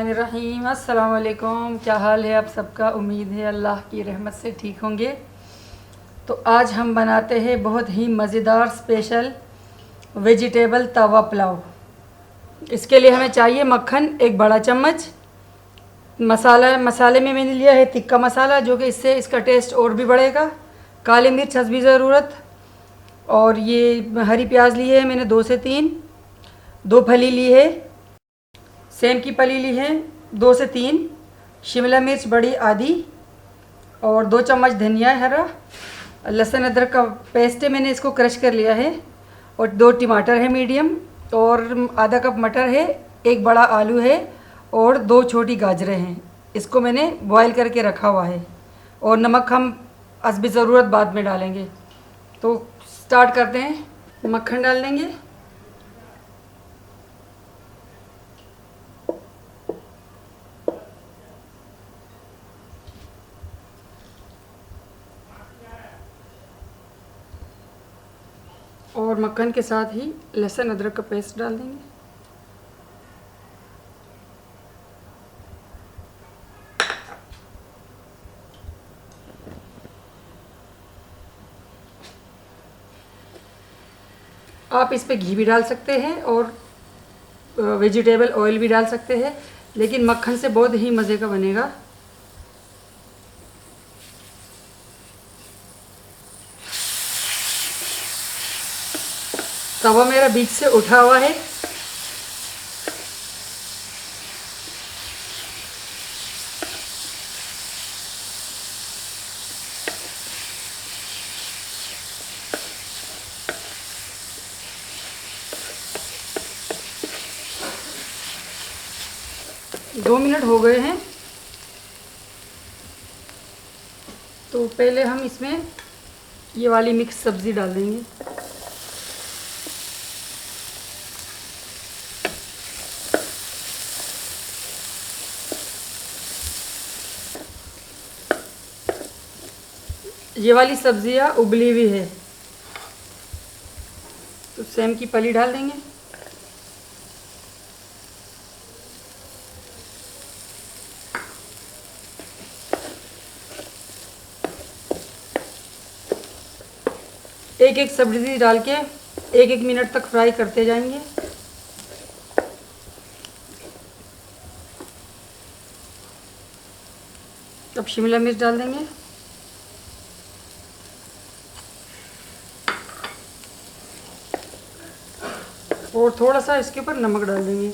बिस्मिल्लाहिर्रहमानिर्रहीम। अस्सलाम वालेकुम। क्या हाल है आप सबका? उम्मीद है अल्लाह की रहमत से ठीक होंगे। तो आज हम बनाते हैं बहुत ही मज़ेदार स्पेशल वेजिटेबल तवा पुलाव। इसके लिए हमें चाहिए मक्खन एक बड़ा चम्मच। मसाले में मैंने लिया है तिक्का मसाला, जो कि इससे इसका टेस्ट और भी बढ़ेगा। काली मिर्च हस्बी ज़रूरत। और ये हरी प्याज ली है मैंने 2 से 3। 2 फली ली है। सेम की फली ली है 2 से 3। शिमला मिर्च बड़ी आधी। और 2 चम्मच धनिया हरा। लहसुन अदरक का पेस्ट है, मैंने इसको क्रश कर लिया है। और 2 टमाटर है मीडियम। और आधा कप मटर है। 1 बड़ा आलू है। और 2 छोटी गाजरें हैं। इसको मैंने बॉईल करके रखा हुआ है। और नमक हम हस्बी ज़रूरत बाद में डालेंगे। तो स्टार्ट करते हैं। मक्खन डाल देंगे। और मक्खन के साथ ही लहसुन अदरक का पेस्ट डाल देंगे। आप इस पे घी भी डाल सकते हैं और वेजिटेबल ऑयल भी डाल सकते हैं, लेकिन मक्खन से बहुत ही मज़े का बनेगा। तवा मेरा बीच से उठा हुआ है। दो मिनट हो गए हैं। तो पहले हम इसमें ये वाली मिक्स सब्ज़ी डाल देंगे। ये वाली सब्जियां उबली हुई है, तो सेम की फली डाल देंगे। एक एक सब्जी डाल के 1-1 मिनट तक फ्राई करते जाएंगे। अब शिमला मिर्च डाल देंगे। और थोड़ा सा इसके ऊपर नमक डाल देंगे।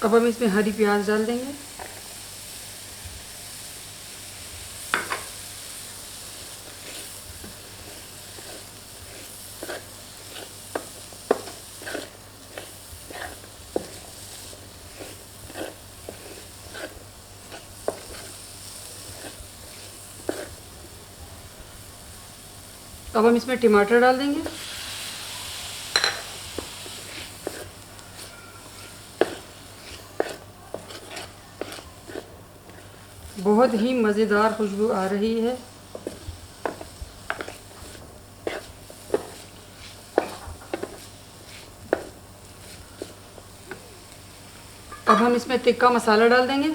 अब हम इसमें हरी प्याज डाल देंगे। अब हम इसमें टमाटर डाल देंगे। बहुत ही मज़ेदार खुशबू आ रही है। अब हम इसमें तिक्का मसाला डाल देंगे।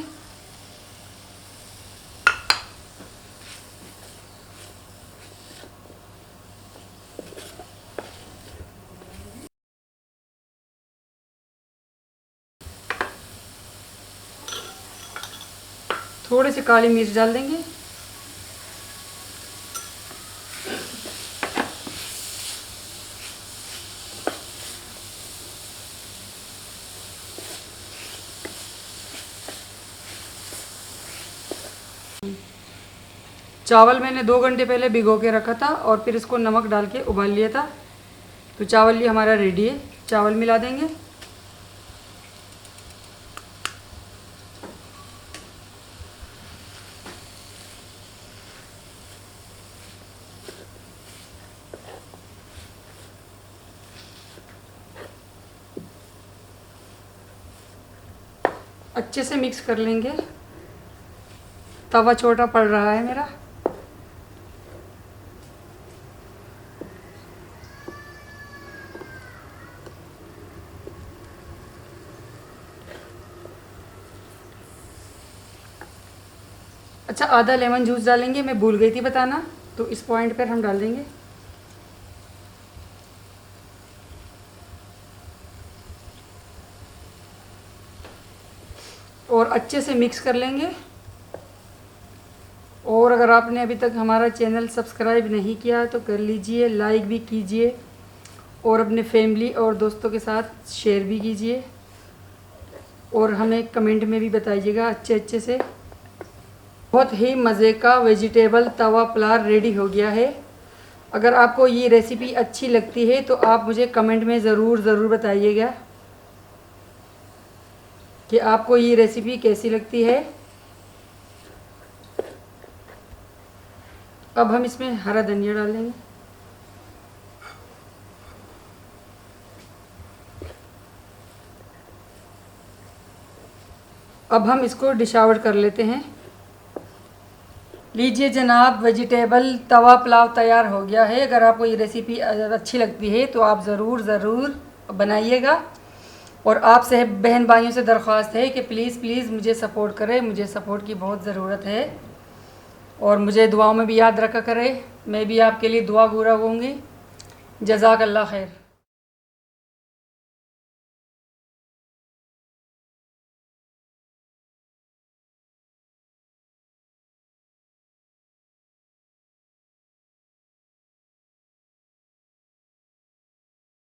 थोड़ी सी काली मिर्च डाल देंगे। चावल मैंने 2 घंटे पहले भिगो के रखा था और फिर इसको नमक डाल के उबाल लिया था। तो चावल ये हमारा रेडी है। चावल मिला देंगे। अच्छे से मिक्स कर लेंगे। तवा छोटा पड़ रहा है मेरा। अच्छा, आधा लेमन जूस डालेंगे, मैं भूल गई थी बताना, तो इस पॉइंट पर हम डाल देंगे। और अच्छे से मिक्स कर लेंगे। और अगर आपने अभी तक हमारा चैनल सब्सक्राइब नहीं किया तो कर लीजिए, लाइक भी कीजिए और अपने फैमिली और दोस्तों के साथ शेयर भी कीजिए। और हमें कमेंट में भी बताइएगा अच्छे से। बहुत ही मज़े का वेजिटेबल तवा पुलाव रेडी हो गया है। अगर आपको ये रेसिपी अच्छी लगती है तो आप मुझे कमेंट में ज़रूर बताइएगा कि आपको ये रेसिपी कैसी लगती है। अब हम इसमें हरा धनिया डालेंगे। अब हम इसको डिश आउट कर लेते हैं। लीजिए जनाब, वेजिटेबल तवा पुलाव तैयार हो गया है। अगर आपको ये रेसिपी अच्छी लगती है तो आप ज़रूर बनाइएगा। और आपसे बहन भाइयों से दरख्वास्त है कि प्लीज़ मुझे सपोर्ट करें, मुझे सपोर्ट की बहुत ज़रूरत है। और मुझे दुआओं में भी याद रखा करें, मैं भी आपके लिए दुआ गुरा होंगी। जज़ाकल्लाह खैर।